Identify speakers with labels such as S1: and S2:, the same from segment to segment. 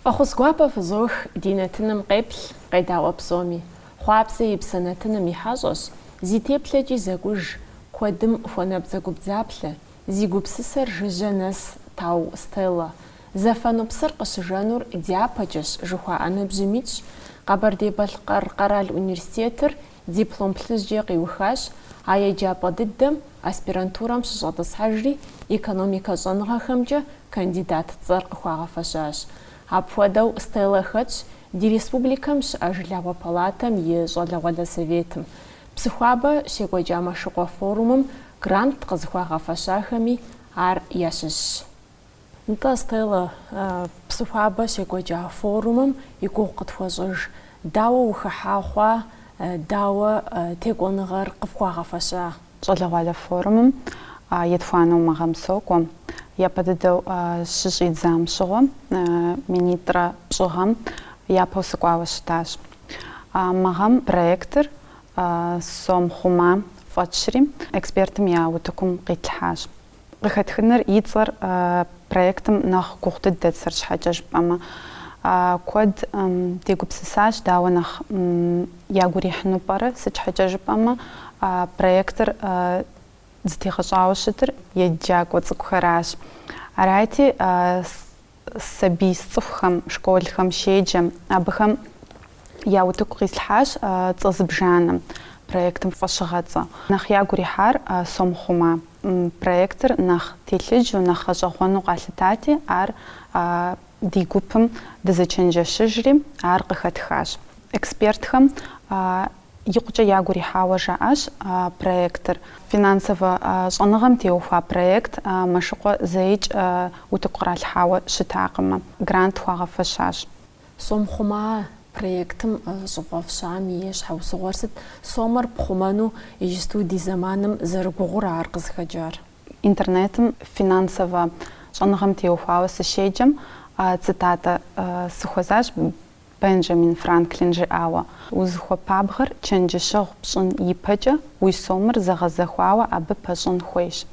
S1: Фахусгуапа фызох динетыным къеплъ къедаӏуэ псоми. Хъуапсэ и псэнэтыным и хьэщӏэщ, зи теплъэкӏи зэкӏуж, куэдым хуэнэбдзэгубдзаплъэ, зи гупсысэр жыжьэ нэс тау Стелла. Зэфэну псыр къыщыжэнур дяпэкӏэщ жыхуаӏэ ныбжьымитщ. Къэбэрдей-Балъкъэр къэрал университетыр диплом плъыжькӏэ къиухащ, а еджапӏэ дыдэм аспирантурэм щыщӏэтӏысхьэжри экономикэ щӏэныгъэхэмкӏэ кандидат цӏэр къыхуагъэфэщащ. Апхуэдэу Стелла хэтщ ди республикэм щыӏэ жылагъуэ палатэм и щӏалэгъуалэ советым. Псыхуабэ щекӏуэкӏа Мэшыкъуэ форумым грант къызыхуагъэфэщахэми ар ящыщщ. НтӀэ Стелла, Псыхуабэ щекӏуэкӏа форумым и гугъу къытхуэщӏыж. Дауэ ухыхьа хъуа, дауэ текӏуэныгъэр къыфхуагъэфэща?
S2: ЩӀалэгъуалэ форумым етхуанэу мыгъэм сокӏуэ. Япэ дыдэу щыщӏидзам щыгъуэ минитӏрэ пщӏыгъэм япэу сыкӏуауэ щытащ. Мыгъэм проектыр сом хъума фӏэтщри экспертым я утыкум къитлъхьащ. Къыхэтхыныр и цӏэр проектым нэхъ гугъу дыдэт, сэр щхьэкӏэ жыпӏэмэ. Куэд дегупсысащ, дауэ нэхъ ягу ирихьыну пӏэрэ, сыт щхьэкӏэ жыпӏэмэ, проектыр зытегъэщӏауэ щытыр еджакӏуэ цӏыкӏухэращ. Арати сабий цӏыхухэм, школхэм щеджэм, абыхэм я утыку къислъхьащ цӏэ зыбжанэм проектым фӏэщыгъэцӏэ. Нэхъ ягу ирихьар сом хъума проектыр нэхъ телъыджу, нэхъ гъэщӏэгъуэну къалъытати, ар ди гупым дызычэнджэщыжри, ар къыхэтхащ. Экспертхэм икъукӏэ ягу ирихьауэ жаӏащ проектыр. Финансово щӏэныгъэм теухуа проект Мэшыкъуэ зэикӏ утыку къралъхьауэ щытакъымэ. Грант хуагъэфэщащ.
S1: Сом хъума проектым щӏыфӏэфщами е щхьэусыгъуэр сыт? Сомэр пхъумэну иджысту ди зэманым зэрыгугъур ар къызыхэкӏар?
S2: Интернетым финансово щӏэныгъэм теухуауэ сыщеджэм цитатэ сыхуэзащ Бенджамин Франклин жиӏауэ: узыхуэпабгъэр чэнджэщэгъу пщӏын ипэкӏэ уи сомыр зэгъэзэхуауэ абы пэщӏын хуейщ.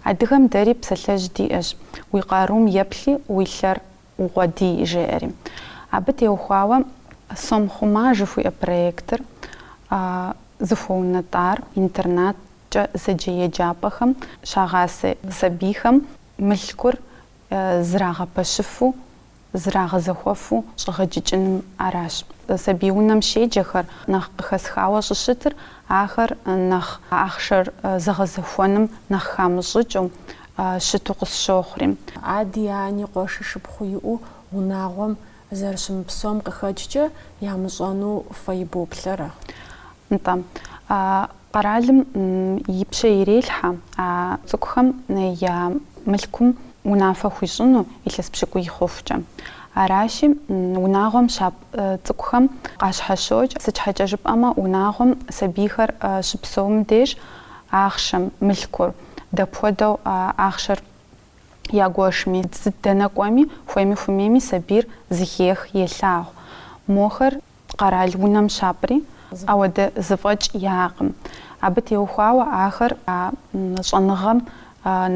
S2: Адыгэм дэри псалъэжь диӏэщ: уи къарум еплъи уи лъэр угъуэдий жеӏэри. Абы теухуауэ сом хъума жыхуиӏэ проектыр зыхуэунэтӏар интернеткӏэ зэджэ еджапӏэхэм щагъасэ сабийхэм мылъкур зрагъэпэщыфу, зрагъэзэхуэфу щӏэгъэджыкӏыным аращ. Сабий унэм щеджэхэр нэхъ къыхэсхауэ щыщытыр ахэр нэхъ ахъшэр зэгъэзэхуэным нэхъ хамыщӏыкӏыу щыту къысщохъури.
S1: Ади ани къуэшыр шыпхъуу иӏэу унагъуэм зэрыщымыпсэум къыхэкӏкӏэ ямыщӏэну фэибоплъэрэ?
S2: НтӀэ, къэралым и пщэ ирелъхьэ цӏыкӏухэм я мылъкум унафэ хуищӏыну илъэс пщыкӏуий хъухукӏэ. Аращи, унагъуэм щапӏ цӏыкӏухэм къащхьэщокӏ. Сыт щхьэкӏэ жыпӏэмэ, унагъуэм сабийхэр щыпсэум деж ахъшэм мылъкур дэпхуэдэу ахъшэр ягуэшми, дэнэ кӏуэми, хуейми хуимейми сабийр зыхех, елъагъу. Мохэр къэрал унэм щапӏри ауэдэ зыфӏэкӏ яӏэкъым. Абы теухуауэ ахэр щӏэныгъэм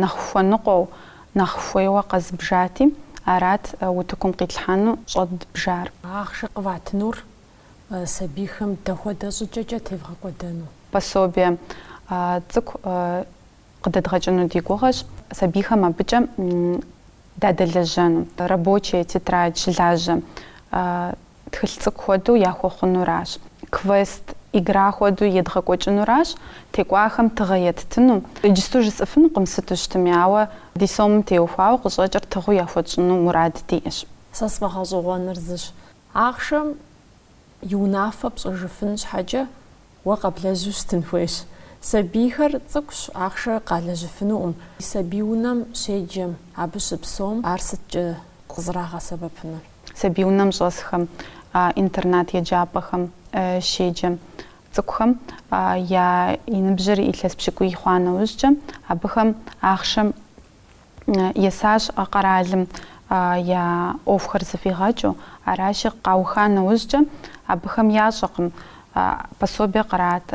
S2: нэхъ хуэныкъуэу, нэхъ хуейуэ къэзыбжати, арат утыкум къилъхьэну щӏэдбжар.
S1: Ахъшэ къыватынур сабийхэм дэхуэдэ щӏыкӏэкӏэ тевгъэкӏуэдэну?
S2: Пособие цӏыкӏу къыдэдгъэкӏыну ди гугъэщ. Сабийхэм абыкӏэ дадэлэжьэну, рабочие тетрадь, щылажьэ, тхылъ цӏыкӏу хуэдэу яхуэхъунуращ. Квест, игра хуэдэу едгъэкӏуэкӏынуращ. Текӏуахэм тыгъэ еттыну. Иджысту жысӏэфынукъым сыту щытми, ауэ ди сомым теухуауэ къыщӏэкӏыр тыгъэу яхуэщӏыну мурад диӏэщ.
S1: Сэ сфӏэгъэщӏэгъуэныр зыщ: ахъшэм и унафэ пщӏэжыфын щхьэкӏэ уэ къэблэжьу щытын хуейщ. Сабийхэр цӏыкӏущ, ахъшэ къалэжьыфынукъым. Сабий унэм щеджэм, абы щыпсэум, ар сыткӏэ къызэрагъэсэбэпынур? Сабий
S2: унэм щӏэсхэм, интернет еджапӏэхэм щеджэм цӏыкӏухэм я иныбжьыр илъэс пщыкӏуий хъуа нэужькӏэ, абыхэм ахъшэм есащ къэралым я ӏофхэр зыфигъэкӏыу аращи къауха нэужькӏэ абыхэм ящӏэкъым пособие къырат,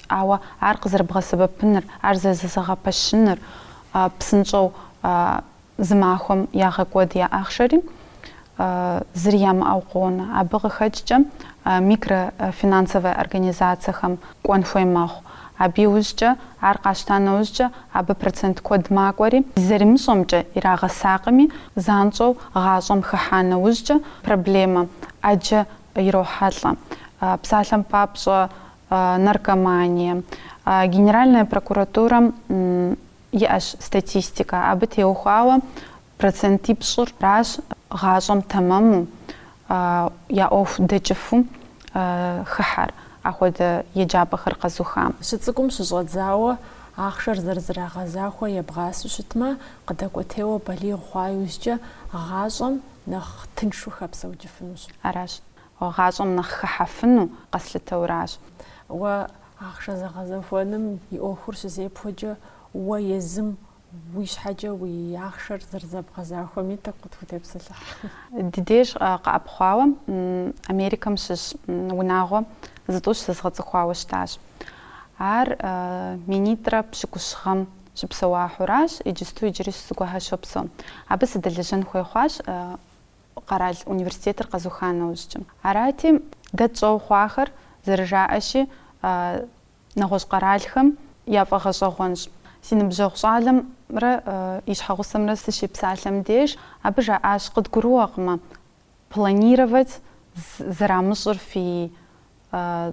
S2: ауэ ар къызэрыбгъэсэбэпыныр, ар зэрызэгъэпэщыныр псынщӏэу зы махуэм ягъэкӏуэд яӏэхъшэри зыри ямыӏэу къонэ. Абы къыхэкӏкӏэ микрофинансовые организациехэм кӏуэн хуей мэхъу. Абы иужькӏэ ар къащта нэужькӏэ абы процент куэд макӏуэри зэримыщӏэмкӏэ ирагъэсакъыми занщӏэу гъащӏэм хыхьа нэужькӏэ проблемэ ӏэджэ ирохьэлӏэ. Псалъэм папщӏэ наркомания. Генеральная прокуратура иӏэщ статистика. Абы теухуауэ процентипщӏыращ гъащӏэм тэмэму я ӏуэху дэкӏыфу хыхьэр ахуэдэ еджапӏэхэр къэзухам.
S1: Щыцӏыкӏум щыщӏэдзауэ ахъшэр зэрызэрагъэзахуэ ебгъасэу щытмэ, къыдэкӏуэтейуэ балигъ хъуа иужькӏэ гъащӏэм нэхъ тыншу хэпсэуджыфынущ.
S2: Аращ. Гъащӏэм нэхъ хыхьэфыну къэслъытэуращ.
S1: Уэ ахъшэ зэгъэзэхуэным и ӏуэхур щызепхуэкӏэ уэ езым уи щхьэкӏэ уи ахъшэр зэрызэбгъэзахуэми тӏэкӏу къытхутепсэлъыхь.
S2: Ди деж къэӏэпхъуауэ Америкэм щыщ унагъуэ зытӏущ зэзгъэцӏыхуауэ щытащ. Ар минитӏрэ пщыкӏущ-гъэм щыпсэуахьуращ, иджысту иджыри щызыгуэхьэ щопсэу. Абы сыдэлэжьэн хуей хъуащ къэрал университетыр къэзуха нэужькӏэ. Арати дэ тщӏэу хъуахэр зэрыжаӏэщи нэгъуэщӏ къэралхэм яфӏэгъэщӏэгъуэнщ. Си ныбжьэгъу щӏалэмрэ и щхьэгъусэмрэ сыщипсалъэм деж абы жаӏащ къыдгурыӏуэкъымэ планировать зэрамыщӏыр фи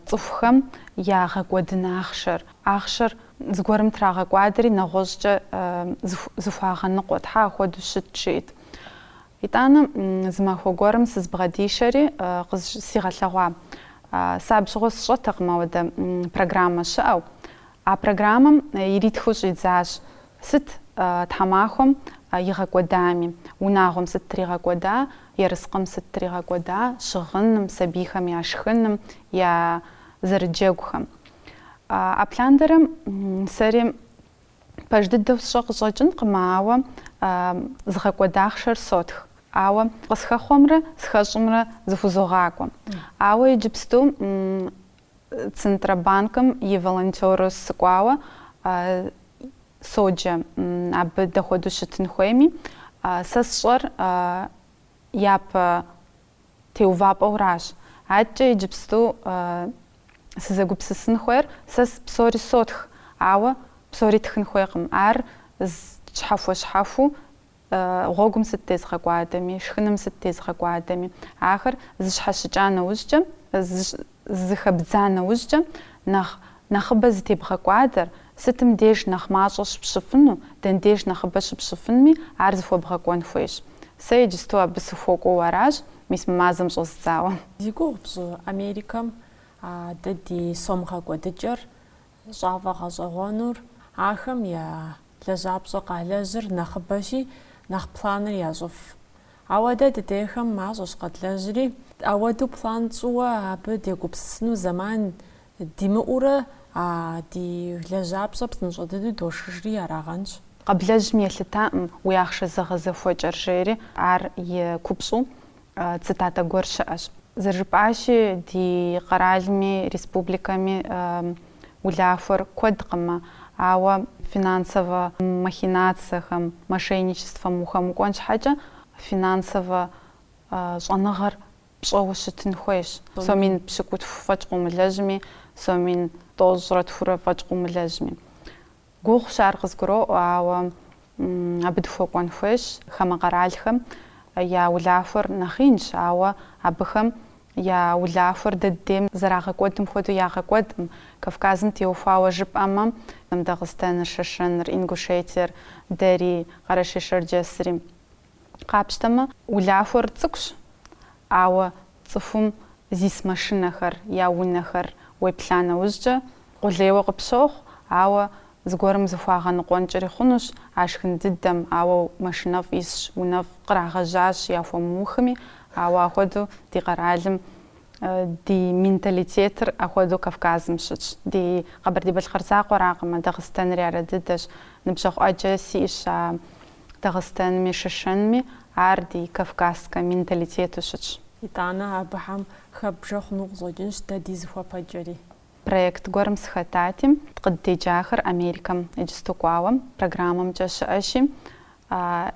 S2: цӏыхухэм ягъэкӏуэдын ахъшэр зыгуэрым трагъэкӏуадри нэгъуэщӏкӏэ зыхуагъэныкъуэт, ахуэдэу щыт жейт. ИтӀанэ зы махуэ гуэрым сызбгъэдишэри сигъэлъэгъуа. Сэ абжьыгъуэ сщӏэтэкъым ауэдэ программэ щыӏэу. А программэм иритхыу щӏидзащ сыт тхьэмахуэм игъэкӏуэдами, унагъуэм сыт тригъэкӏуэда, ерыскъым сыт тригъэкӏуэда, щыгъыным, сабийхэм я шхыным, я зэрыджэгухэм. А пландэрэм сэри пэж дыдэу сщӏэ къыщӏэкӏынкъым, ауэ зыгъэкӏуэда ахъшэр сотх. Ауэ къысхэхъуэмрэ схэщӏымрэ зыхузогъакӏуэ. Ауэ иджыпсту Центробанкым и волонтеру сыкӏуауэ соджэ абы дэхуэдэу щытын хуейми, сэ сщӏэр япэ теувапӏэуращ. Адэкӏэ иджыпсту сызэгупсысын хуейр сэ псори сотх, ауэ псори тхын хуейкъым. Ар щхьэхуэ-щхьэхуу гъуэгум сыт тезгъэкӏуадэми, шхыным сыт тезгъэкӏуадэми, ахэр зыщхьэщыкӏа нэужькӏэ, зыхэбдза нэужькӏэ нэхъыбэ зытебгъэкӏуадэр сытым деж нэхъ мащӏэ щыпщыфыну, дэн деж нэхъыбэ щыпщыфынми ар зыхуэбгъэкӏуэн хуейщ. Сэ иджысту абы сыхуокӏуэу аращ, мис мы мазэм щӏэздзауэ.
S1: Зи гугъу пщӏы Америкэм дэ ди сом гъэкӏуэдыкӏэр щӏавэ гъэщӏэгъуэнур ахэм я лэжьапщӏэ къалэжьыр нэхъыбэщи нэхъ планыр ящӏыф. Ауэ дэ дыдейхэм мащӏэщ къэдлэжьри, ауэду план тщӏыуэ абы дегупсысыну зэман димыӏуурэ ди лэжьапщӏэ псынщӏэ дыдэу дошыжри арагъэнщ.
S2: Къэблэжьым елъытаӏым уи ахъшэ зэгъэзэхуэкӏэр жери, ар и купщӏу цитатэ гуэр щыӏэщ. Зэрыжыпӏащи ди къэралми, республикэми улахуэр куэдкъымэ, ауэ финансово махинациехэм, мошенничествэм ухэмыкӏуэн щхьэкӏэ финансово щӏэныгъэр пщӏэуэ щытын хуейщ. Сомин пщыкӏутху фӏэкӏ къыумылэжьми, сомин тӏощӏрэ тхурэ фӏэкӏ къыумылэжьми. Гугъущ ар къызгуроӏуэ, ауэ абы дыхуэкӏуэн хуейщ хамэ къэралхэм я улахуэр нэхъ инщ, ауэ абыхэм я улахуэр дэддейм зэрагъэкӏуэдым хуэдэу ягъэкӏуэдкъым. Кавказым теухуауэ жыпӏэмэ, Дагъыстаныр, Шэшэныр, Ингушетиер, дэри, Къэрэшей Шэрджэсри къапщтэмэ, улахуэр цӏыкӏущ, ауэ цӏыхум зис машинэхэр, я унэхэр уеплъа нэужькӏэ къулейуэ къыпщохъу, ауэ зыгуэрым зыхуагъэныкъуэнкӏэри хъунущ а шхын дыдэм, ауэ машинэфӏ исщ, унэфӏ кърагъэжьащ яхуэмыухми, ауэ ахуэдэу ди къэралым ди менталитетыр ахуэдэу Кавказым щытщ. Ди Къэбэрдей-Балъкъэрзакъуэракъымэ, Дагъыстаныр ярэдыдэщ. Ныбжьэгъу ӏэджэ сиӏэщ Дагъстанми шышэнми ар ди кавказскэ менталитету щытщ.
S1: итӏанэ абыхьэм хэбжэ хъуну къыщӏэкӏынщ дэ ди зыхуэпэджэри.
S2: Проект гуэрым сыхэтати, къыддеджахэр Америкэм иджысту кӏуауэ программэмкӏэ щыӏэщи,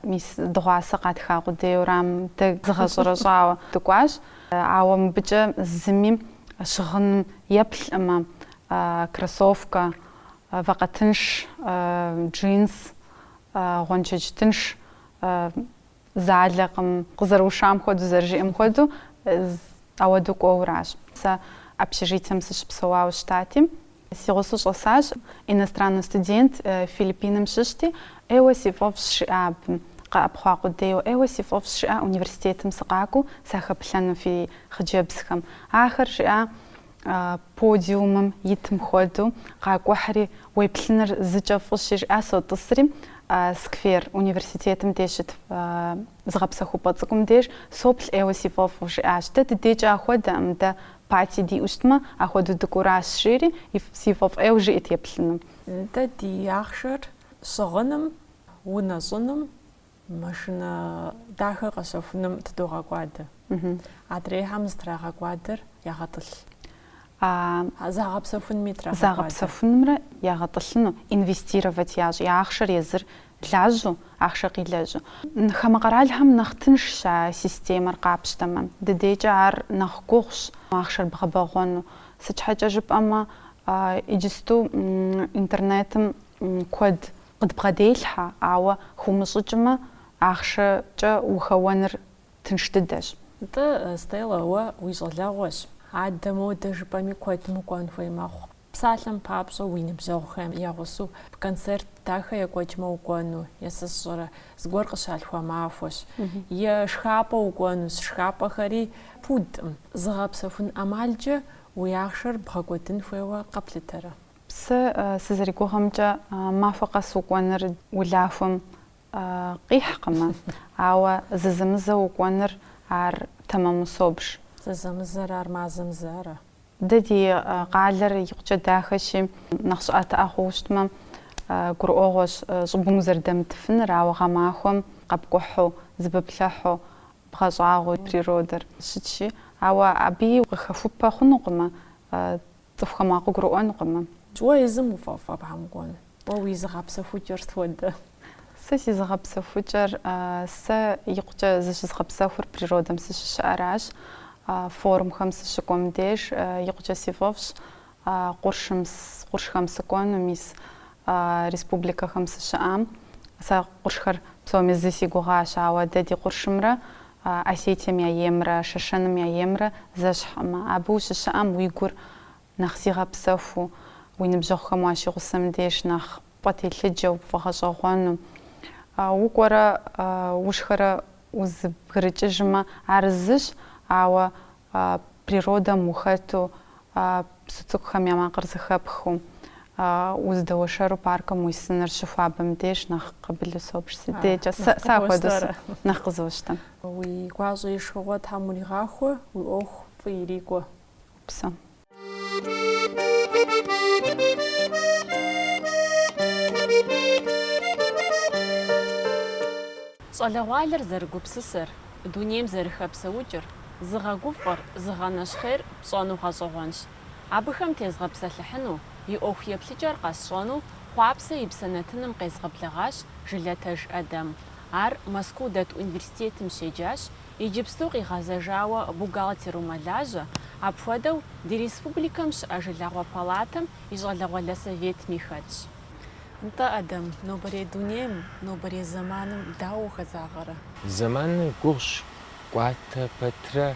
S2: мис дыгъуасэ къатха къудейуэram дэ зыгъэщӏэрэщӏауэ дыкӏуащ. Ауэ мыбыкӏэ зыми щыгъыным еплъӏымэ кроссовка, вакъэтынш, джинс, гъуэншэдж тынш, залэкъым, къызэрыушам хуэдэу, зэрыжиӏэм хуэдэу ауэдэу кӏуэуращ. Сэ общежитием сыщыпсэуауэ щытати, си гъусэу щӏэсащ, иностранный студент Филиппиным щыщти, «Еуэ си фӏэфӏщ» жиӏа абы къэӏэпхъуа къудейуэ, «Еуэ си фӏэфӏщ» жиӏа университетым сыкъакӏуэу сахэплъэну фи хъыджэбзхэм. Ахэр жиӏа подиумым итым хуэдэу къакӏуэхьри уеплъыныр зыкӏэ фӏыщи жиӏа сотӏысри, сквер университетым деж щыт зыгъэпсэхупӏэ цӏыкӏум деж соплъ «Еуэ си фӏэфӏу» жиӏащ. Дэ дыдекӏэ ахуэдэӏым, дэ пати диӏэу щытмэ, ахуэдэу дыкӏуэращ жери, си фӏэфӏ «Еуэ» жиӏэт еплъыным.
S1: Дэ ди ахъшэр щыгъыным, унэ щӏыным, машинэ дахэ къэщэхуным тыдогъэкӏуадэ. Адрейхьэм зытрагъэкӏуадэр ягъэтӏылъ. Загъэпсэхунми трагъэкӏуадэ.
S2: Загъэпсэхунымрэ ягъэтӏылъыну, инвестировать ящӏ, я ахъшэр езыр лажьэу, ахъшэр къилэжьу. Хамэ къэралхэм нэхъ тыншщ а системэр къапщтэмэ. Дыдекӏэ ар нэхъ гугъущ ахъшэр бгъэбэгъуэну. Сыт щхьэкӏэ жыпӏэмэ, иджысту интернетым куэд къыдбгъэделъхьэ, ауэ хуумыщӏыкӏымэ, ахъшэкӏэ ухэуэныр тынш дыдэщ.
S1: НтӀэ, Стелла, уэ уи щӀалэгъуэщ. Адэ модэ жыпӏэми куэдым укӏуэн хуей мэхъу. Псалъэм папщӏэ уи ныбжьэгъухэм ягъусэу концерт дахэ екӏуэкӏмэ укӏуэну, е сыщӏэрэ, зыгуэр къыщалъхуа махуэщ. Е шхапӏэ укӏуэну, шхапӏэхэри пудӏым. Зыгъэпсэхун ӏэмалкӏэ уи ахъшэр бгъэкӏуэдын хуейуэ къэплъытэрэ?
S2: Сэ сызэригугъэмкӏэ махуэ къэс укӏуэныр улахуэм къихькъымэ, ауэ зызэмызэ укӏуэныр ар тэмэму собж.
S1: Зызэмызэр ар мазэм зыӏэрэ?
S2: Дэ ди къалэр икъукӏэ дахэщи, нэхъ щыӏэтыӏэ хъууэ щытмэ, гурыӏуэгъуэщ щӏыбым узэрыдэмытыфыныр, ауэ гъэмахуэм къэпкӏухьу, зыбыплъыхьу, бгъэщӏагъуэу природэр щытщи, ауэ абыи къыхэхупэ хъунукъымэ, цӏыхухэм къыгурыӏуэнукъымэ.
S1: Уэ езым уфӏэфӏ абыхьэм укӏуэну? Уэ уи зыгъэпсэхукӏэр сытуэдэ?
S2: Сэ си зыгъэпсэхукӏэр, сэ икъукӏэ зыщызгъэпсэхур природам сыщыщыӏэращ. Форумхэм сыщыкӏуэм деж икъукӏэ си фӏэфӏщ къуршхэм сыкӏуэну, мис республикэхэм сыщыӏам. Сэ къуршхэр псоми зы си гугъащ, ауэ дэ ди къуршымрэ Осетием я емрэ, Шэшэным я емрэ зэщхьӏымэ. Абы ущыщыӏэм уи гур нэхъ зигъэпсэхуу, уи ныбжьэгъухэм уащигъусэм деж нэхъ пӏуэтелъыджэу, пфӏэгъэщӏэгъуэну. Укӏуэрэ, ушхэрэ узыбгрыкӏыжмэ, ар зыщ, ауэ природам ухэту, псы цӏыкӏухэм я макъыр зыхэпхыу, уздэуэшэру паркым уисыныр щыхуабэм деж нэхъ къабылу собж сыдекӏэ. Сэ апхуэдэу нэхъ къызощтэ.
S1: Уи гуащӏэ ишхыгъуэ Тхьэм уригъахуэ, уи ӏуэху фӏы ирикӏуэ.
S2: Псэ.
S1: ЩӀалэгъуалэр зэрыгупсысыр, дунейм зэрыхэпсэукӏыр, зыгъэгуфӏэр, зыгъэнэщхъейр пщӏэну гъэщӏэгъуэнщ. Абыхэм тезгъэпсэлъыхьыну, и ӏуэху еплъыкӏэр къэсщӏэну хъуапсэ и псэнэтыным къезгъэблэгъащ Жылэтэж Адэм. Ар Москву дэт университетым щеджащ, иджыпсту къигъэзэжауэ бухгалтеру мэлажьэ, апхуэдэу ди республикэм щыӏэ жылэгъуэ палатэм и щӏалэгъуалэ советми хэтщ. НтӀэ, Адэм, нобэрей дунейм, нобэрей зэманым дауэ ухэзагъэрэ?
S3: Зэманыр гугъущ, кӏуатэ пэтрэ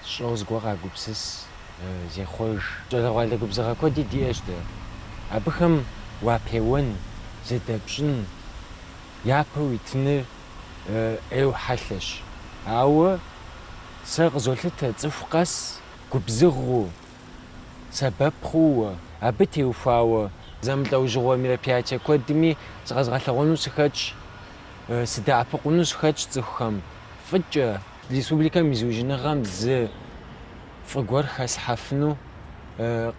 S3: щӏэу зыгуэр къагупсыс, зехъуэж. ЩӀалэгъуалэ губзыгъэ куэди диӏэщ дэ. Абыхэм уапеуэн, зэдэпщӏын, япэ уитыныр ӏейуэ хьэлъэщ. Ауэ сэ къызолъытэ цӏыху къэс губзыгъэу, сэбэп хъууэ, абы теухуауэ зэмылӏэужьыгъуэ мероприятие куэдми зыкъэзгъэлъэгъуэну сыхэтщ, сыдэӏэпыкъуну сыхэтщ цӏыхухэм. Фӏыкӏэ республикэм и зыужьыныгъэм зы фӏы гуэр хэсхьэфыну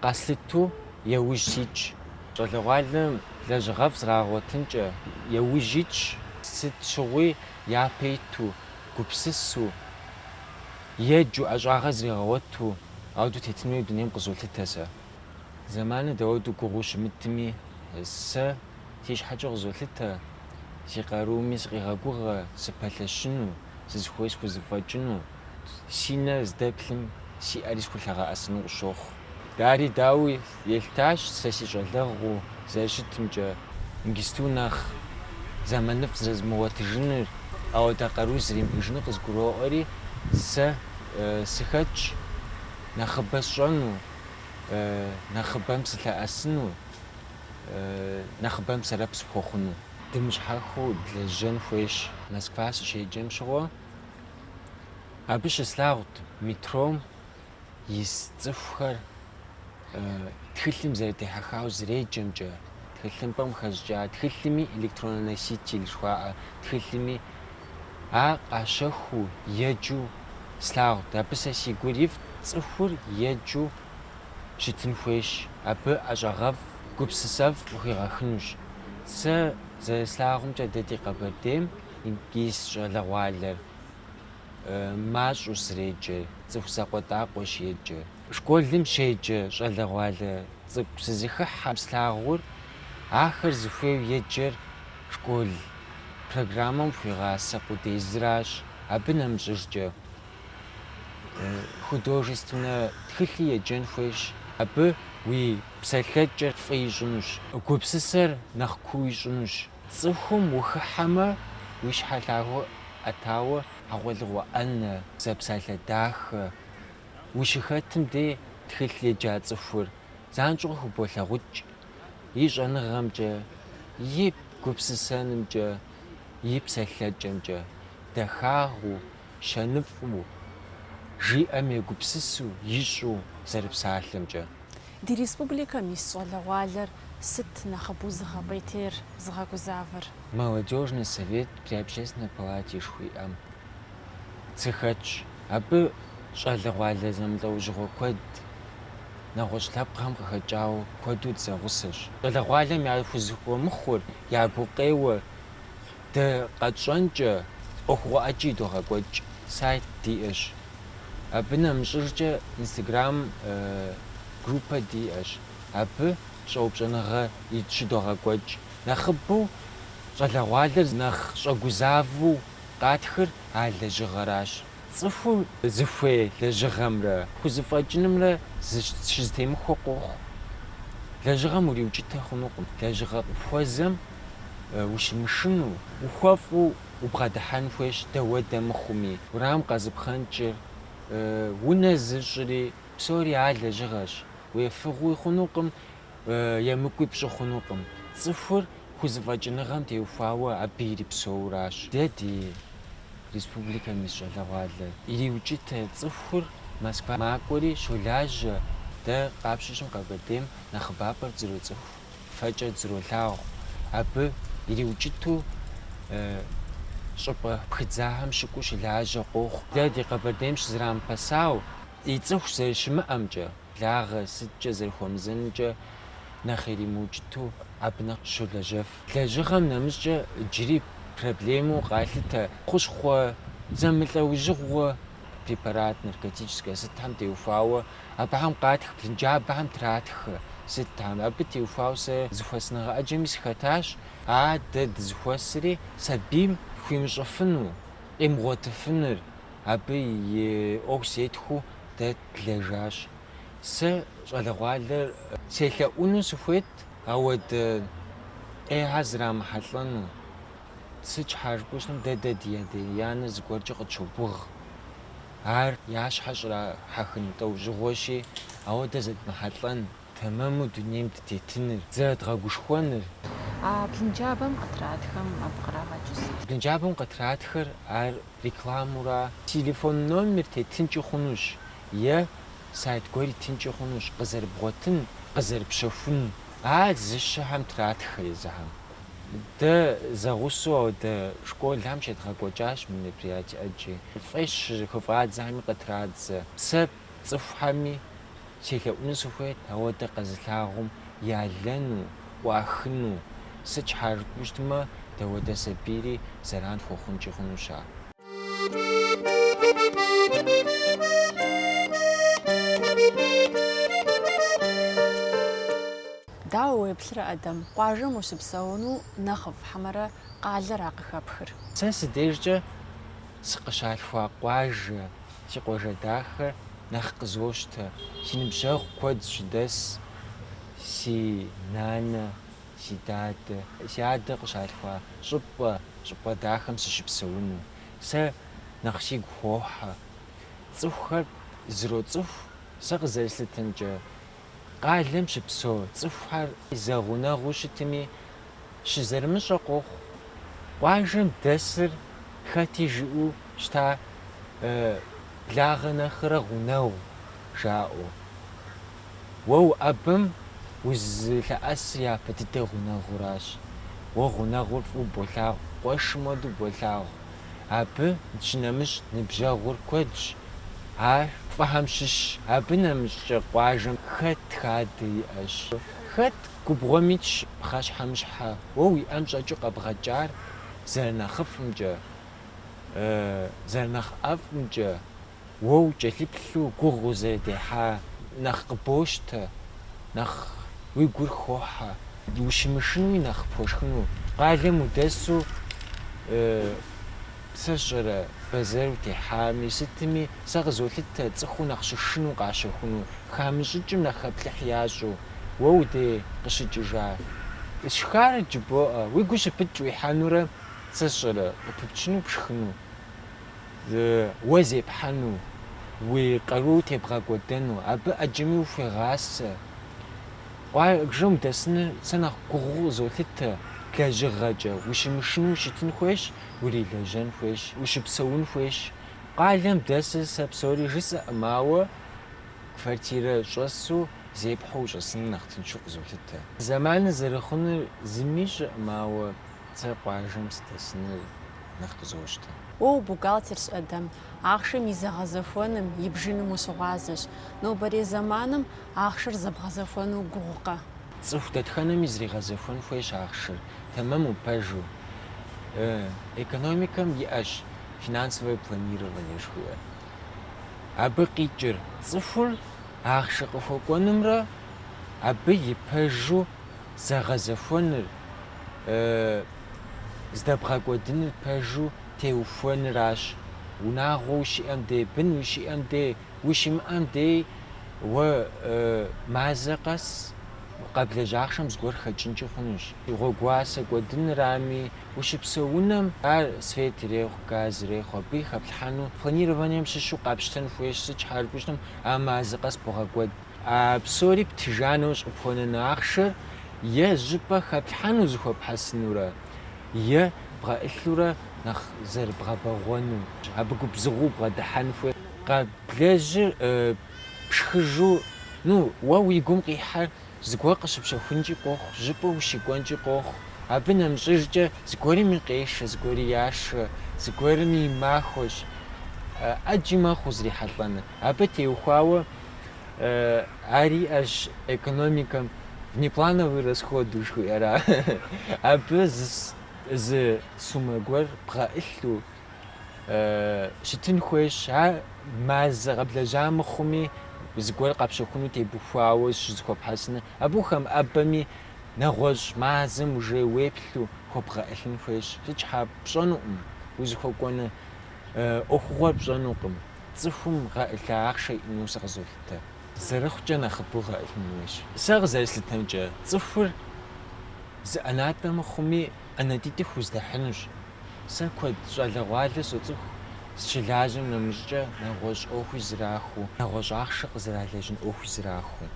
S3: къэслъыту яужь ситщ. ЩӀалэгъуалэм лэжьыгъэфӏ зрагъуэтынкӏэ яужь итщ. сыт щыгъуи япэ иту гупсысу еджу ӏэщӏагъэ зригъэгъуэту ауэдэу тетын хуей дунейм къызолъытэ сэ. Зэманыр дауэду гугъуу щымытми сэ си щхьэкӏэ къызолъытэ, си къарууми сыкъигъэгугъэ, сыпэлъэщыну, сызыхуей схузэфӏэкӏыну, си нэр здэплъым сиӏэри схулъагъэӏэсыну къыщохъу. Дари дауи елъытащ сэ си щӏалэгъуу зэрыщытымкӏэ ингисту нэхъ зэманыфӏ зэрызмыуэтыжыныр, ауэдэ къару зримыӏыжыныр къызгуроӏуэри сэ сыхэтщ нэхъыбэ сщӏэну, нэхъыбэм сылъэӏэсыну, нэхъыбэм сэрэп сыпхуэхъуну. Дымыщхьэхыу лэжьэн хуейщ. Москва сыщеджэм щыгъуэ абы щыслъагъут метром ис цӏыхухэр тхылъым зэрыдехьэхауэ зреджэмкӏэ, тхылъымпӏэм хэщӏыкӏа, тхылъыми электрононоситель жыхуаӏэ, тхылъыми ар къащэхуу еджэу слъагъут. Абы сэ си гур ифӏ цӏыхур еджэу щытын хуейщ. Абы ӏэщӏагъэфӏ, гупсысэфӏ ухуигъэхынущ. Сэ зэрыслъагъумкӏэ дэ ди Къэбэрдейм ис щӏалэгъуалэр мащӏэу среджэ, цӏыху зэкъуэтӏакъуэщ еджэ. Школым щеджэ щӏалэгъуалэ цӏыкӏу сызыхыхьэм слъагъур ахэр зыхуейу еджэр школ программэм хуигъасэ къудезыращ. Абы нэмыщӏыжкӏэ художественнэ тхылъи еджэн хуейщ. Абы уи псэлъэкӏэр фӏы ищӏынущ, гупсысэр нэхъ куу ищӏынущ. Цӏыхум ухыхьэмэ уи щхьэлъагъуэ ӏэтауэ хьэгъуэлӏыгъуэ ӏэнэ, зэпсалъэ дахэ, ущыхэтым дей тхылъ еджа цӏыхур занщӏэу хуболъэгъукӏ и щӏэныгъэмкӏэ, и гупсысэнымкӏэ, и псэлъэкӏэмкӏэ. Дахагъэу, щэныфӏу, жиӏэм егупсысу, ищӏу зэрыпсалъэмкӏэ.
S1: Ди республикэм ис щӏалэгъуалэр сыт нэхъыбэу зыгъэпӏейтейр, зыгъэгузавэр?
S3: Молодежный совет при общественной палате жыхуиӏэм цыхэтщ. Абы щӏалэгъуалэ зэмылӏэужьыгъуэ куэд нэгъуэщӏ лъэпкъхэм къыхэкӏауэ куэду дызэгъусэщ. Щӏалэгъуалэм яхузыхуэмыхъур, я гукъеуэ дэ къэтщӏэнкӏэ ӏуэхугъуэӏэкӏи догъэкӏуэкӏ сайт диӏэщ. Абы нэмыщӏыжкӏэ инстаграм группэ диӏэщ. Абы щӏэупщӏэныгъэ щыдогъэкӏуэкӏ. Нэхъыбэу щӏалэгъуалэр нэхъ щӏэгузавэу къатхыр а лэжьыгъэращ. Цӏыхур зыхуей лэжьыгъэмрэ хузэфӏэкӏынымрэ щызэтемыхуэ къохъу. Лэжьыгъэм уриукӏытэ хъунукъым. Лэжьыгъэ къыпхуэзэм ущымышыну, ухуэфӏу убгъэдыхьэн хуейщ дэуэдэ мыхъуми. Урам къэзыпхъэнкӏыр, унэ зыщӏри псори ар лэжьыгъэщ. Уефыгъуи хъунукъым, емыкӏуи пщӏы хъунукъым. Цӏыхур хузэфӏэкӏыныгъэм теухуауэ абы ирипсэуращ. Дэ ди республикэм ис щӏалэгъуалэ ириукӏытэ цӏыхур Москва макӏуэри щолажьэ. Дэ къапщыщым Къэбэрдейм нэхъыбапӏэр дзыроцӏыху, фэкӏэ дзыролъагъу. Абы ириукӏыту щӏыпӏэ пхыдзахэм щыкӏуу щылажьэ къохъу. Дэ ди Къэбэрдейм щызэрамыпэсау и цӏыху зэрыщымыӏэмкӏэ, благъэ сыткӏэ зэрыхуэмызэнкӏэ нэхъ иримыукӏыту абы нэхъ щолэжьэф. Лэжьыгъэм нэмыщӏкӏэ иджыри проблемэу къалъытэ хущхъуэ, зэмылӏэужьыгъуэ препарат наркотическэ сытхэм теухуауэ абыхэм къатх, блынджабэхэм тратхэ сытхэм. Абы теухуауэ сэ зыхуэсыныгъэ ӏэджэми сыхэтащ. Дэ дызыхуэсыри сабийм хуимыщӏыфыну, къимыгъуэтыфыныр, абы и ӏуэху сетхыу дэ длэжащ. Сэ щӏалэгъуалэр селъэӏуну сыхуейт, ауэдэ ӏейхьэ зрамыхьэлӏэну. Сыт щхьа жыпӏэу щытмэ, дэ ди анэр зыгуэркӏэ къытщогугъ. Ар я щхьэ щӏрахьэхын тӏэужьыгъуэщи, ауэдэ зыдмыхьэлӏэн, тэмэму дунейм дытетыныр, зэдгъэгушхуэныр.
S1: Блынджабэм къытратхэм абы кърагъэкӏ.
S3: Блынджабэм къытратхэр ар рекламура, телефон номер тетынкӏи хъунущ, е сайт гуэри тынкӏи хъунущ, къызэрыбгъуэтын, къызэрыпщэхун. Ар зыщэхэм тратхэ езыхэм. Дэ зэгъусэу ауэдэ школхэм щедгъэкӏуэкӏащ мы мероприятие ӏэджи. Фӏещ хуэфӏадзэхэми къытрадзэ. Сэ цӏыхухэми селъэӏуну сыхуейт, ауэдэ къэзылъагъум ялэну, ӏуахыну. Сыт щхьа жыпӏэу щытмэ, дэуэдэ сабийри зэран хуэхъункӀи хъунущ ар.
S1: Дауэ уеплърэ Ӏэдэм? Къуажэм ущыпсэуну нэхъыфӀ хьэмэрэ къалэра къыхэпхыр?
S3: Сэ сыдежкӀэ сыкъыщалъхуа къуажэ, си къуажэ дахэр нэхъ къызощтэ. Си ныбжьэгъу куэд щыдэс, си нанэ, си дадэ, си адэ къыщалъхуа щӀыпӀэ дахэм сыщыпсэуну. Сэ нэхъ сигу хохьэ. Цӏыхухэр зыроцӏыху, сэ къызэрыслъытэмкӏэ, къалэм щыпсэу цӏыхухэр зэгъунэгъуу щытми, щызэрымыщӏэ къохъу. Къуажэм дэсыр хэти жиӏэу щыта благъэ нэхърэ гъунэгъу жаӏэу. Уэ уӏэбэм узылъэӏэсыр япэ дыдэ гъунэгъуращ. Уэ гъунэгъур фӏыуэ болъагъу, къуэшым хуэдэу болъагъу. Абы щынэмыщӏ ныбжьэгъур куэдщ. Ар фӏыхьэм щыщщ. Абы нэмыщӏкӏэ къуажэм хэт хадэ иӏэщ. Хэт губгъуэмитщ пхъэщхьэмыщхьэ. Уэ уи ӏэм щӏэкӏыу къэбгъэкӏар зэрынэхъыфӏымкӏэ, зэрынэхъ ӏэфӏымкӏэ, уэ укӏэлъыплъу гугъу узэрыдехьа, нэхъ къыбощтэ, нэхъ уи гур хохьэ. Ущымышынуи нэхъ пхуэшхыну. Къалэм удэсу сэ щӏэрэ бэзэр утехьами, сытми сэ къызолъытэ цӏыхуу нэхъ щышыну къащэхуну, хамыщӏыкӏым нэхъ хэплъыхь ящӏу. Уэ удей къыщыкӏыжа. Сшхарэ джыбоӏэ, уи гур щыпыткӏ уихьэнурэ, сэ сщӏэрэ къыпыпчыну пшхыну, уэ зепхьэну, уи къару тебгъэкӏуэдэну, абы ӏэджэми ухуегъасэ. Къуажэм удэсыныр сэ нэхъ гугъуу къызолъытэ. Лэжьыгъэкӏэ ущымышыну ущытын хуейщ, урилэжьэн хуейщ, ущыпсэун хуейщ. Къалэм дэсыр сэ псори жысӏэӏым, ауэ квартирэ щӏэсу зепхьу ущӏэсыныр нэхъ тыншу къызолъытэ. Зэманыр зэрыхъуныр зыми щыӏым, ауэ сэ къуажэм сыдэсыныр нэхъ къызощтэ.
S1: Уэ бухгалтерщ Ӏэдэм. Ахъшэм и зэгъэзэхуэным, и бжыным ущыгъуазэщ. Нобэрей зэманым ахъшэр зэбгъэзэхуэну гугъукъэ?
S3: Цӏыху дэтхэнэми зригъэзэхуэн хуейщ ахъшэр, тэмэм упэжу. Экономикэм иӏэщ финансовое планирование жыхуиӏэр. Абы къикӏыр цӏыхур ахъшэ къыхуэкӏуэнымрэ, абы ипэжу зэгъэзэхуэныр, здэбгъэкӏуэдыныр пэжу теухуэныращ. Унагъуэ ущиӏэм дей, бын ущиӏэм дей, ущымыӏэм дей, уэ мазэ къэс къэблэжь ахъшэм зыгуэр хэкӏынкӏи хъунущ. Гъуэгуасэ кӏуэдынрами, ущыпсэу унэм ар свет ирехъу, газ ирехъу, абы хэплъхьэну планированием щыщу къапщтэн хуейщ, щхьэрыпщтым а мазэ къэс богъэкӏуэд. А псори птыжа нэужь къыпхуэнэну ахъшэр е жьыпӏэ хэплъхьэну зыхуэпхьэсынурэ, е бгъэӏылъурэ нэхъ зэрыбгъэбэгъуэну, абы губзыгъуу бгъэдыхьэн хуей. Къэблэжьыр пшхыжу, уэ уи гум къихьэр зыгуэр къыщыпщэхункӏи къохъу, жьыпӏэ ущикӏуэнкӏи къохъу. Абы нэмыщӏыжкӏэ зыгуэрми къешэ, зыгуэри яшэ, зыгуэрми махуэщ. Ӏэджи мэхъу зрихьэлӏэныр. Абы теухуауэ ар иӏэщ экономикэм внеплановый расходы жыхуиӏэра. Абы зы сумэ гуэр бгъэӏылъу щытын хуейщ. Ар мазэ къэблэжьа мыхъуми, зыгуэр къапщэхуну тебухуауэ щызыхуэпхьэсыныр. Абы ухэмыӏэбэми, нэгъуэщӏ мазэм уже уеплъу хуэбгъэӏылъын хуейщ. Щхьэ пщӏэнукъым, узыхуэкӏуэныр ӏуэхугъуэр пщӏэнукъым. Цӏыхум гъэӏылъа ахъшэ иӏэну сэ къызолъытэ. Зэрыхъукӏэ нэхъыбэу гъэӏылъын хуейщ. Сэ къызэрыслъытэмкӏэ, цӏыхур зы ӏэнатӏэ мыхъуми, ӏэнэ дыди хуздэхьынущ. Сэ куэд щӏалэгъуалэ соцӏыху, сыщылажьэм нэмыщӏкӏэ нэгъуэщӏ ӏуэхуи зрахыу, нэгъуэщӏ ахъшэ къызэралэжьын ӏуэхуи зрахыу.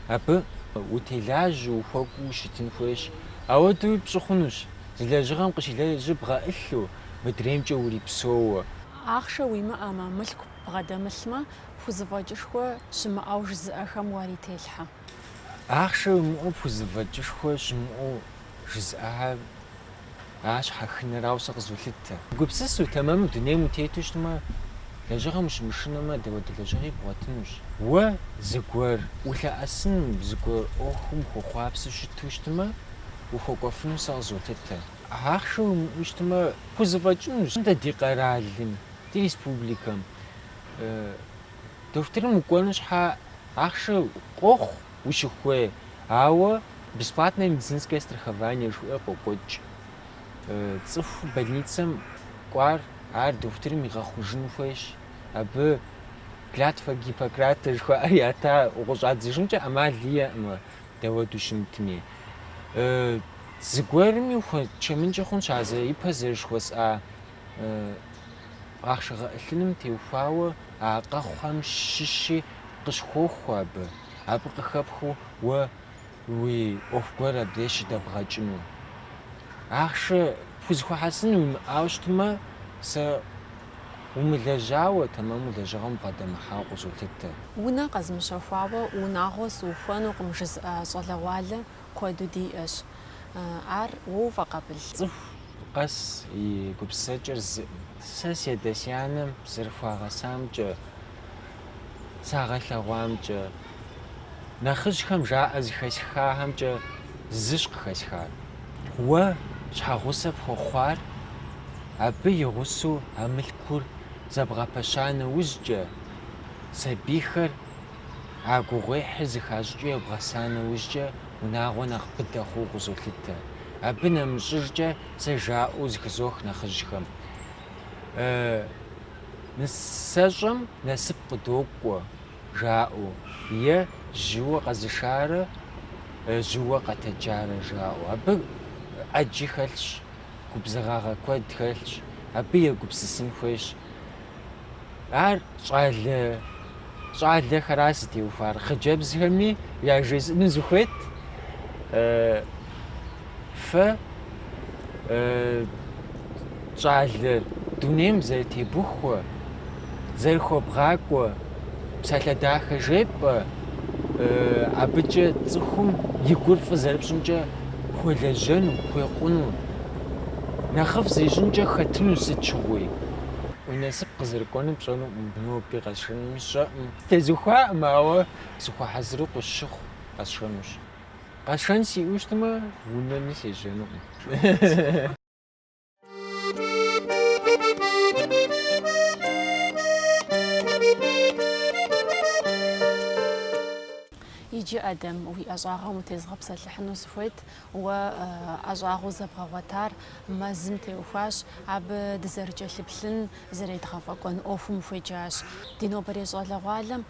S3: Абы утелажьэу, ухуэкӏуу ущытын хуейщ. Ауэдэуи пщӏы хъунущ. Зы лэжьыгъэм къыщилэжьыр бгъэӏылъу, мыдреймкӏэ урипсоуэ.
S1: Ахъшэ уимыӏэмэ, мылъку бгъэдэмылъмэ, фхузэфӏэкӏышхуэ щымыӏэу жызыӏэхэм уарителъхьэ.
S3: Ахъшэ уимыӏэу фхузэфӏэкӏышхуэ щымыӏэу жызыӏэхэр ар щхьэхынэрауэ сэ къызолъытэ. Гупсысу тэмэму дунейм утету щытмэ, лэжьыгъэм ущымышынэмэ, дауэдэ лэжьыгъи бгъуэтынущ. Уэ зыгуэр улъэӏэсыным, зыгуэр ӏуэхум ухуэхъуапсэу щыту щытмэ, ухуэкӏуэфыну сэ къызолъытэ. ахъшэу умыӏущтмэ хузэфӏэкӏынущ дэ ди къэралым, ди республикэм. Дохутырым укӏуэну щхьа ахъшэ къохъу ущыхуей, ауэ бесплатное медицинское страхование жыхуиӏэр къокӏуэкӏ. Цӏыху больницэм кӏуар ар дохутырым игъэхъужын хуейщ. Абы клятва Гиппократа жыхуаӏэр ята укъыщӏадзыжынкӏэ ӏэмал иӏэкъымэ дауэду щымытми. Зыгуэрми чэмынкӏэ хъунщ а ипэ зэрыжыхуэсӏа ахъшэ гъэӏылъыным теухуауэ а къэхъухэм щыщи къыщхуохуэ абы. Абы къыхэпхыу уэ уи ӏуэху гуэр абдей щыдэбгъэкӏыну. Ахъшэ пхузэхуэхьэсын уимыӏауэ щытмэ, сэ умылэжьауэ, тэмэму лэжьыгъэм бгъэдэмыхьауэ къыщолъытэ.
S1: Унэ къэзмыщэхуауэ унагъуэ сыухуэнукъым жызыӏэ щӏалэгъуалэ куэду диӏэщ. Ар уэ уфӏэкъэбыл?
S3: Цӏыху къэс и гупсэкӏэр зыӏым. Сэ седэсянэм зэрыхуагъэсамкӏэ, сагъэлъэгъуамкӏэ, нэхъыжьхэм жаӏэ зыхэсхахэмкӏэ зыщ къыхэсхар. Уэ щхьэгъусэ пхуэхъуар абы и гъусэу а мылъкур зэбгъэпэща нэужькӏэ, сабийхэр а гугъуехьыр зыхащӏыкӏыу ебгъэса нэужькӏэ унагъуэ нэхъ быдэ хъууэ къызолъытэ. Абы нэмыщӏыжкӏэ сэ жаӏэу зыхызох нэхъыжьхэм. Нысэщӏэм насып къыдокӏуэ жаӏэу, е жьыуэ къэзышарэ, жьыуэ къэтэджарэ жаӏэу. Абы ӏэджи хэлъщ, губзыгъагъэ куэд хэлъщ, абы егупсысын хуейщ. Ар щӏалэхэра зытеухуар. Хъыджэбзхэми яжесӏэну зыхуейт. Фэ щӏалэр дунейм зэрытебухуэ, зэрыхуэбгъакӏуэ, псалъэ дахэ жепӏэ, абыкӏэ цӏыхум и гур фӏы зэрыпщӏымкӏэ хуелэжьэну, хуекъуну, нэхъыфӏ зищӏынкӏэ хэтыну сыт щыгъуи. Уи насып къызэрыкӏуэнур пщӏэнуӏым, ноби къэсшэнми сщӏэӏым. Тезухуаӏым, ауэ сыхуэхьэзыру къысщыхъу къэсшэнущ. Къэсшэн сиӏэу щытмэ, унэми сежьэнуӏым.
S1: Иджы Адэм уи ӏэщӏагъэм утезгъэпсэлъыхьыну сыхуейт. Уэ ӏэщӏагъэу зэбгъэгъуэтар мэзым теухуащ. Абы дызэрыкӏэлъыплъын зэредгъэфӏэкӏуэн ӏуэхум ухуеджащ. Ди нобэрей щӏалэгъуалэм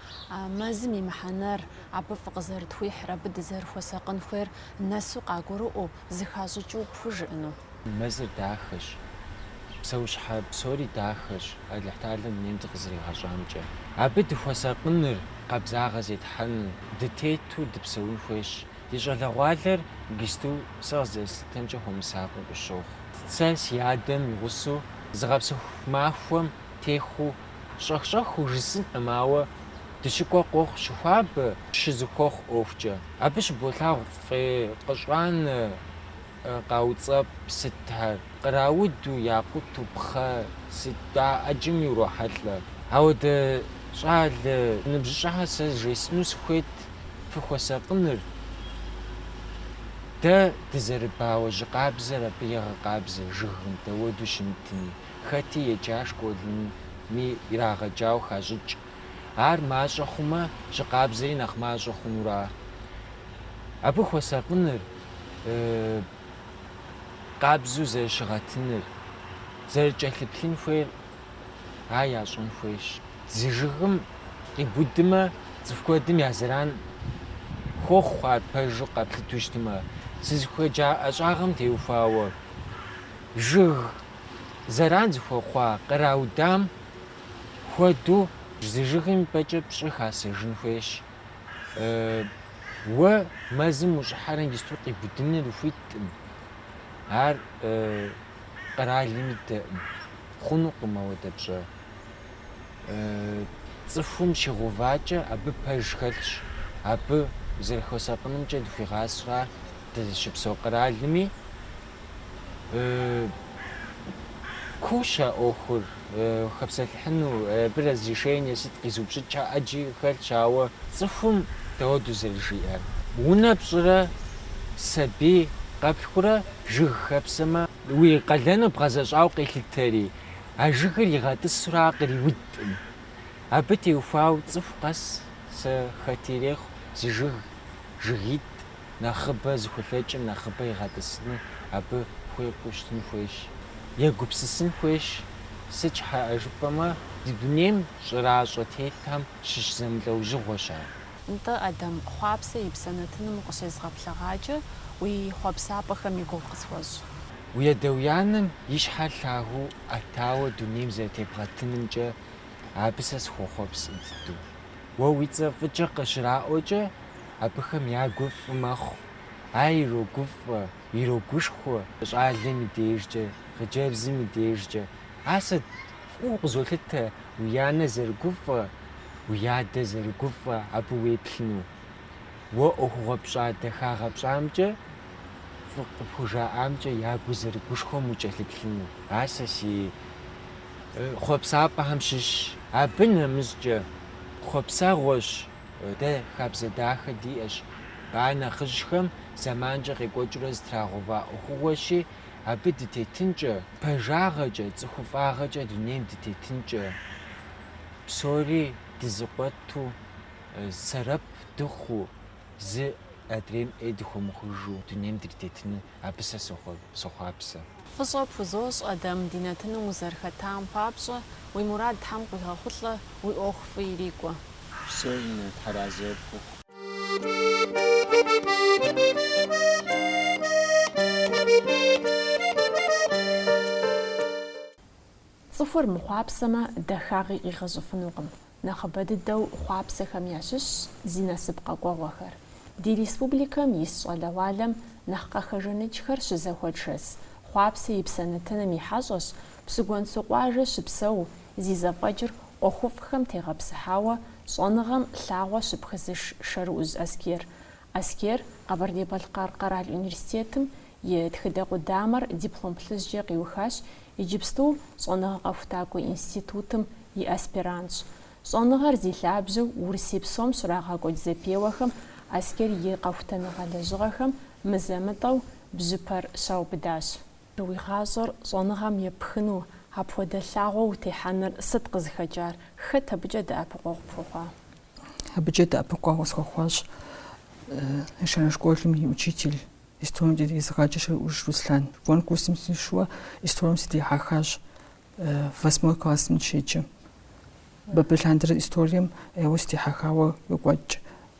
S1: мэзым и мыхьэнэр, абы фӏы къызэрытхуихьыр, абы дызэрыхуэсакъын хуейр нэсу къагурыӏуэу, зыхащӏыкӏыу пхужыӏыну?
S3: Мэзыр дахэщ. Псэущхьэ псори дахэщ, Алыхьтӏалэм дунейм дыкъызэригъэщӏамкӏэ. Абы дыхуэсакъыныр, къабзагъэ зетхьэныр, дытету дыпсэун хуейщ. Ди щӏалэгъуалэр гисту сэ къыздэслъытэмкӏэ хуэмысакъыу къыщохъу. Сэ си адэм и гъусэу зыгъэпсэху махуэм техъуу щӏэх-щӏэхыу жысӏынӏым, ауэ дыщыкӏуэ къохъу щыхуабэ, щызыхуэхъу ӏуэхукӏэ. Абы щыболъагъу фӏей, къыщӏанэ, къауцӏэпӏ, сытхьэр, кърауду, якъуту, пхъэ, сыт ӏэджэм иурохьэлӏэ. Ауэдэ щӏалэ ныбжьыщӏэхьэр сэ жесӏэну сыхуейт фыхуэсакъыныр. Дэ дызэрыбауэ жьы къабзэр абы егъэкъабзэ жыгым, дауэду щымытми. Хэти еджаш кӏуэдми ирагъэкӏауэ хащӏыкӏ. Ар мащӏэ хъумэ, жьы къабзэри нэхъ мащӏэ хъунура. Абы хуэсакъыныр, къабзэу зэрыщыгъэтыныр, зэрыкӏэлъыплъын хуейр, ар ящӏэн хуейщ. Зы жыгым къибудмэ, цӏыху куэдым я зэран хуохъу ар пэжу къэплъыту щытмэ. Сызыхуеджа ӏэщӏагъэм теухуауэ жыг зэран зыхуэхъуа къраудам хуэдэу зы жыгым и пӏэкӏэ пщӏы хасэжын хуейщ. Уэ мэзым ущӏыхьэри иджысту къибудыныр ухуиткъым. Ар къралми дэӏым. Хъунукъым ауэдэ пщӏэ. Цӏыхум щигъэувакӏэ абы пэж хэлъщ. Абы зэрыхуэсакъынымкӏэ дыхуигъасэра дызыщыпсэу къралми. Кущэ ӏуэхур хэпсэлъыхьыну, абы разрешение сыт къизыупщӏыкӏ ӏэджи хэлъщ, ауэ цӏыхум дауэду зэрыжиӏэр. Унэ пщӏырэ сабий къэплъхурэ жыг хэпсэмэ уи къалэну бгъэзэщӏауэ къелъытэри а жыгыр игъэтӏысурэ къриудӏым. Абы теухуауэ цӏыху къэс сэ хэт ирехъу зы жыгитӏ нэхъыбэ зыхулъэкӏым нэхъыбэ игъэтӏысыну абы хуейкъу щытын хуейщ. Егупсысын хуейщ. Сыт щхьэӏэ жыпӏэмэ ди дунейм щӏыращӏэ тетэм щыщ зэмылӏэужьыгъуэщ ар.
S1: НтӀэ Ӏэдэм хъуапсэ и псэнэтыным укъыщезгъэплъэгъаджэ уи хъуэпсапӀэхэм и гугъу къысхуэщӀ.
S3: Уи адэ-уянэм и щхьэр лъагъуу Ӏэтауэ дунейм зэрытебгъэтынымкӏэ абы сэ схуохъуэпс дыдэу. Уэ уи цӀэ фӀыкӀэ къыщраӀуэкӀэ абыхэм я гур фӀы мэхъу. Ар ирогуфӀэ, ирогушхуэ щӏалэм и дежкӏэ, хъыджэбзым и дежкӏэ. Ар сэ фӀыуэ къызолъытэ уи анэ зэрыгуфӀэ, уи адэ зэрыгуфӀэ абы уеплъыну. Уэ Ӏуэхугъуэ пщӀа дахагъэ пщӀамкӀэ фӀы къыпхужаӀамкӀэ я гур зэрыгушхуэм укӀэлъыплъыну. Ар сэ си хъуэпсапӀэхэм щыщ. Абы нэмыщӀкӀэ хъуэпсэгъуэщ. Дэ хабзэ дахэ диӀэщ. Ар нэхъыжьхэм зэманкӏэ къекӏуэкӏыурэ зытрагъэува ӏуэхугъуэщи, абы дытетынкӏэ, пэжагъэкӏэ, цӏыхуфӏагъэкӏэ дунейм дытетынкӏэ, псори дызыкъуэту, сэрэп дыхъуу, зы адрейм ӏей дыхуэмыхъужу дунейм дритетыну абы сэ сохъуапсэ.
S1: ФӀыщӀэ пхузощӀ Ӏэдэм ди нэтыным узэрыхэтам папщӀэ, уи мурад Тхьэм къуигъэхъулӀэ, уи Ӏуэху фӀы ирикӀуэ.
S3: Псори тхьэразэ пхухъу.
S1: Цӏыхур мыхъуапсэмэ, дахагъи къигъэщӏыфынукъым. Нэхъыбэ дыдэу хъуапсэхэм ящыщ зи насып къэкӏуэгъуэхэр. Ди республикэм ис щӏалэгъуалэм нэхъ къэхэжэныкӏхэр щызэхуэшэс хъуапсэ и псэнытыным и хьэщӏэщ Псыгуэнсу къуажэ щыпсэу зи зэфӏэкӏыр ӏуэхуфӏхэм тегъэпсыхьауэ щӏэныгъэм лъагъуэ щыпхызыш Шэрыӏуз Аскер. Аскер Къэбэрдей-Балъкъэр къэрал университетым и тхыдэ къудамэр диплом плъыжькӏэ къиухащ, иджыпсту щӏэныгъэ къэхутакӏуэ институтым и аспирантщ. Щӏэныгъэр зи лъабжьэу Урысей псом щрагъэкӏуэкӏ зэпеуэхэм Аскер и къэхутэныгъэ лэжьыгъэхэм мызэмытӏэу бжьыпэр щаубыдащ. Уи гъащӏэр щӏэныгъэм епхыну апхуэдэ лъагъуэ утехьэныр сыт къызыхэкӏар? Хэт абыкӏэ дэӏэпыкъуэгъу пхуэхъуа?
S4: Абыкӏэ дэӏэпыкъуэгъу схуэхъуащ Шэнэ школым и учитель историем дезыгъэкӏэ Шэрыӏуж Руслъан. Школым курсым сишууэ историем сыдихьэхащ 8 классым щеджэ. Бабылъандэрэ историем эуэ сыдихьэхауэ йокӏуэкӏ.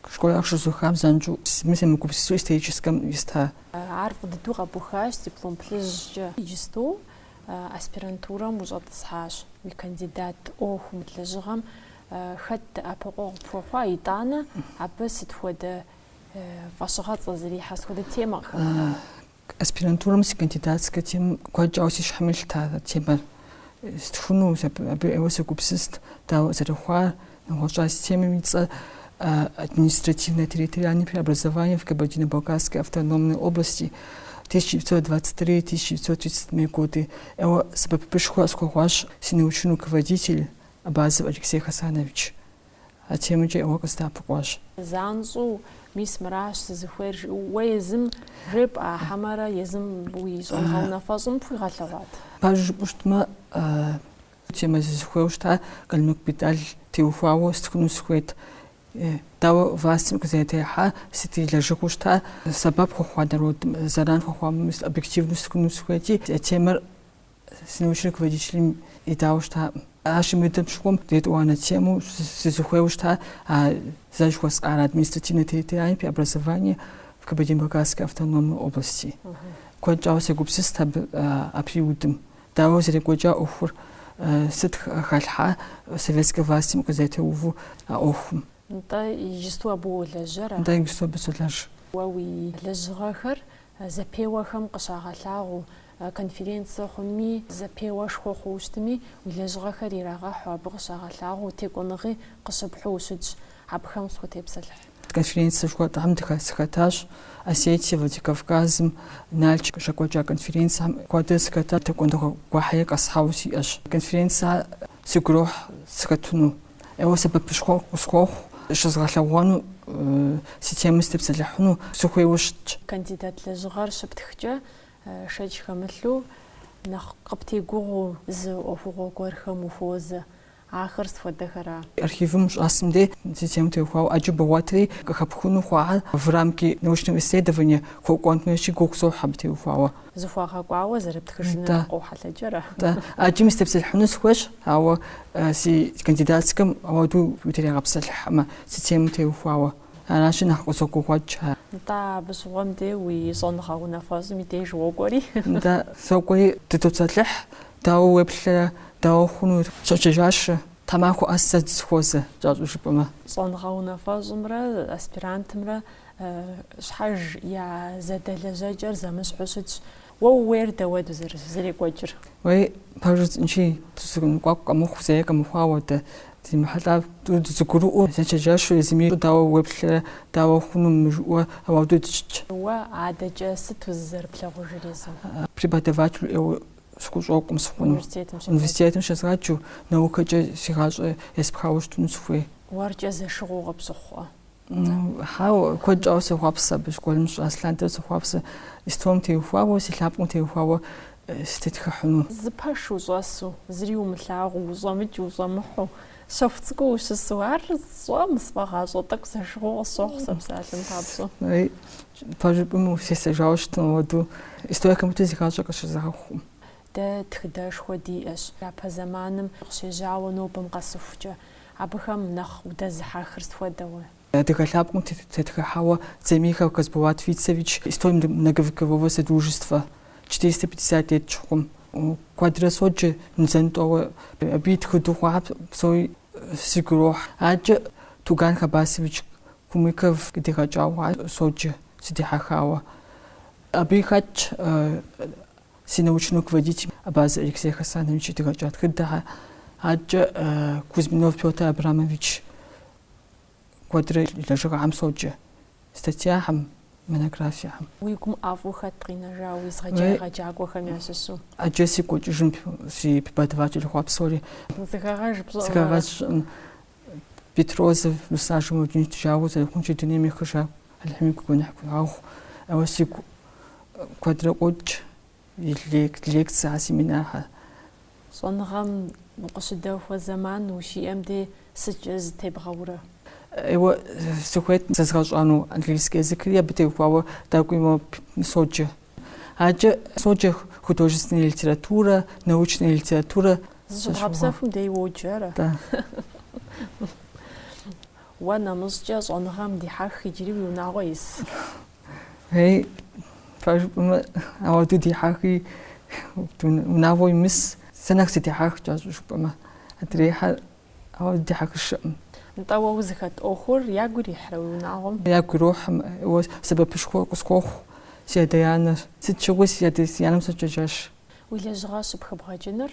S4: Школэ ахъшэ зухам занщӏэу мы семыгупсысу историческэм иста.
S1: Ар фӏы дыдэу къэбухащ, диплом плъыжькӏэ. Иджысту аспирантурэм ущӏэтӏысхьащ. Уи кандидат ӏуэху мы лэжьыгъэм хэт дэӏэпыкъуэгъу пхуэхъуа, итӏанэ абы сыт хуэдэ фӏэщыгъэцӏэ зрихьэ, сыт хуэдэ темэ къыхэхъуа?
S4: Аспирантурэм си кандидатскэ тем куэдкӏауэ си щхьэм илъта темэр. Стхуну абы эуэ сыгупсыст, дауэ зэрыхъуар, нэгъуэщӏа системэм и цӏэ административно-территориальное преобразование в Кабардино-Балкарской автономной области 1923-1937 годы. Эуэ сэбэпышхуэ схуэхъуащ си научный руководитель Абазов Алексей Хасанович. А темэкӏэ эуэ къыздэӏэпыкъуащ.
S1: Занщӏэу мис мыращ сызыхуейр, уэ езым жеп ахьэмэрэ езым уи щӏэныгъэ унафэщӏым пхуигъэлъэгъуат.
S4: Бажэ жыпӏэу щытмэ, темэ зызыхуейуэ щыта Калмык медаль теухуауэ стхуну сыхуейт. Дауэ властым къызэрытехьа сыт илэжьыгъуэу щыта сэбэп хуэхъуа народым, зэран хуэхъуамэ объективну сыхуну сыхуейти, темэр си научный руководителым идауэ щыта. Ащ мыдэм щыгъуэм детӏуанэ тему зызыхуейуэ щыта зэжь хуэсӏар административно-территориальное преобразование в Кабардино-Балкарской автономной области. Куэдкӏауэ сегупсыст абы априудым. Дауэ зэрекӏуэкӏа ӏуэхур сыт хэлъхьа советскэ властым къызэтеуву а ӏуэхум.
S1: НтӀэ иджысту абы улэжьэрэ?
S4: НтӀэ иджысту абы солэжь.
S1: Уэ уи лэжьыгъэхэр зэпеуэхэм къыщагъэлъагъуу конференцие хъуми, зэпеуэшхуэ хъууэ щытми, уи лэжьыгъэхэр ирагъэхьу абы къыщагъэлъагъуу текӏуэныгъи къыщыпхьу ущытщ. Абыхэм схутепсэлъыхь.
S4: Конференция школам сыхэтащ Осетия, Владикавказым, Нальчик щекӏуэкӏа конференцием куэдрэ сыхэтащ текӏуэныгъэ гуахьи къэсхьауэ сиӏэщ. Конференция сигурохь сыхэтыну. Эуэ сэбэпышхуэ къысхуэхъу щызгъэлъэгъуэну системэ степсэлэхну сухуевушч
S1: кандидат лэжгъэр шыптхкӏэ шэдж хэмылъу нахь къыптегугъу зы ӏуэхугъуэ гуэрхэм ухуозэ. Ахэр сфэдэхэра?
S4: Архивым шӏасымдэ системэ теухуау аджыбыгъуатри къыхэпхыну хъуагъэр в рамки научного исследования хуэкӏуэнтмэщи гугъу сохьэ теухуауэ.
S1: Зыхуагъэкӏуауэ зэрыптхыжыныр къохьэлъэджэра?
S4: Аджым степсэлъхьыну схуещ, ауэ си кандидатскэм ауэду утерегъэпсэлъхьэмэ системэ теухуауэ. Аращи нахь къысогугъуэкӏ.
S1: НтӀэ абы щыгъуэм де уи щӏэныгъэ унафэщӏым и деж уокӏуэри?
S4: НтӀэ сокӏуэри дытоцэлъыхь, дауэ уеплъэрэ, дауэ хъуну щӏэкӏыжащэ. Тхьэмахуэ ӏэс сэ схуозэ, кӏэщӏу жыпӏэмэ.
S1: Щӏэныгъэ унафэщӏымрэ аспирантымрэ щхьэж я зэдэлэжьэкӏэр зэмыщхьу щытщ. Уэ ууейр дэуэду зэрекӏуэкӏыр?
S4: Уей пэжыцӏынщи ӏуэкӏу къэмыхъу, зэи къэмыхъуауэ ди мыхьэлӏа зыгурыӏуэу зэчэджащэу езыми дауэ уеплъэрэ, дауэ хъуну мыжыӏуэ ауэду дыщытщ.
S1: Уэ адэкӏэ сыт узэрыплъэгъужыр езым?
S4: Преподаватель схущӏокъум схъуну. Университетым щезгъэкӏыу наукэкӏэ си гъащӏэ еспхауэ щытыну сыхуей.
S1: Уэркӏэ зэшыгъуэу къыпщыхъуэ?
S4: Хьау, куэдкӏауэ сохъуапсэ, абы школым щӏаслъантэр сохъуапсэ. Историм теухуауэ, си лъапӏэм теухуауэ стетхыхьыну.
S1: Зы пэш ущӏэсу, зыри умылъагъуу, ущӏэмыкӏ, ущӏэмыхьу, щэху цӏыкӏуу ущысу, ар сщӏэм сфӏэгъащӏэ тӏэкӏу зэшыгъуэу къысщохъу сэ псалъэм папщӏэу.
S4: Пэжыпӏэм сесэжауэ щытын ауэду историем мыщӏэ зи гъащӏэ къыщызэгъэхъуу.
S1: Дэ тхыдэшхуэ диӏэщ. Япэ зэманым къыщежьауэ нобэм къэсыхукӏэ. Абыхэм нэхъ удэзыхьахыр сфуэдэуэ?
S4: Адыгэ лъапӏэм тетхыхьауэ Дземихов Казбулат Вицевич историем многовекового содружества 450 лет чхъум. Куэдрэ соджэ нзэнтӏуэуэ абы тхыдэу хъуа псори сигурохь. Аджэ Туган Хабасович Кумыков къыдигъэкӏауэ соджэ сыдихьэхауэ. Абы хэтщ си научный руководитель Абаза Алексей Хасанович къыдигъэкӏа тхыдэхьэ. Аджэ Кузьминов Петр Абрамович куэдрэ лэжьыгъэхьэм соджэ. Статьяхьэм, монографиехьэм.
S1: Уи гум ӏэфӏу хэт къинэжа уи згъэджакӏуэхэм ящыщу?
S4: Аджэ си кӏуэкӏыжым си преподаватель хъуа псори.
S1: Зыхэгъэж пщӏыӏэ.
S4: Зыхэгъэж Петрозов месажым удынжауэ зэрыхъунщи дунейм ехыжа алхьми гугъуныхь ауэ сигу куэдрэ кӏуэкӏ лекция, семинархэр.
S1: Щӏэныгъэм укъыщыдэхуэ зэман ущиӏэм де сыткӏэ зытебгъэурэ?
S4: Еуэ сыхуейт зэзгъэщӏэну английский языкри абы теухуауэ дакъуимэ соджэ. Аджэ соджэ художественная литература, научная литература.
S1: Зыщыбгъэпсэхум де уоджэрэ?
S4: Да.
S1: Уэ нэмыщӏкӏэ щӏэныгъэм дихьэх иджыри уи унагъуэ ис?
S4: Пэжыпӏэмэ ауэду дихьэхи унагъуэ имыс сэ нэхъ сыдихьэх кӏэщӏу жыпӏэмэ. Адрейхьэр ауэду дихьэхыр щыӏым.
S1: НтӀэ уэ узыхэт ӏуэхур ягу ирихьрэ уи унагъуэм?
S4: Ягу ирохьым, сэбэпышхуэ къысхуохъу си адэ-янэр. Сыт щыгъуи си адэ-янэм сокӏэжащ.
S1: Уи лэжьыгъэ щыпхыбгъэкӏыныр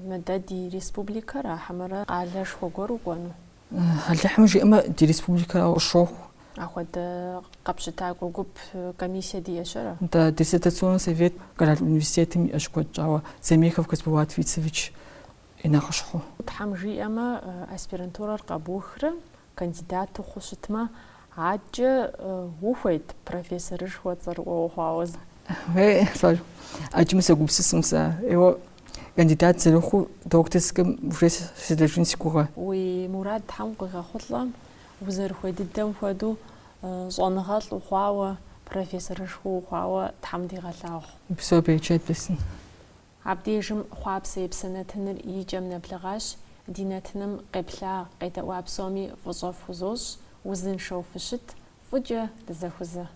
S1: мыдэ ди республикэра, хьэмэрэ къалэшхуэ гуэр укӏуэну?
S4: Алыхьым жиӏэмэ ди республикэр къыщохъу.
S1: Ахуэдэ къэпщытакӏуэ гуп комиссия диӏэщэрэ?
S4: НтӀэ диссертационный совет Къэрал университетым иӏэщ куэдщӏауэ Дземихов Казбулат Вицевич и нэхъыщхъуэу.
S1: Тхьэм жиӏэмэ аспирантурэр къэбухрэ кандидат ухъуу щытмэ, аджэ ухуейт профессорышхуэ цӏэрыӏуэ ухъуауэ?
S4: Аджэм сэгупсысым сэ. Еуэ кандидат зэрыхъуу докторскэм уже щылэжын си гугъэ.
S1: Уи мурад тхьэм къигъэхъулӏэ узэрыхуей дыдэм хуэдэу щӏэныгъэлӏ ухъуауэ, профессорышхуэ ухъуауэ тхьэм дигъэлъагъу.
S4: Псобей джэдбэсын.
S1: Абдежым хъуапсэ епсэнэтыныр икӏэм нэблэгъащ. Ди нэтыным къеплъа къедэӏуа псоми фӏыщӏэф узощӏ, узыншэу фыщыт, фӏыкӏэ дызэхузэ.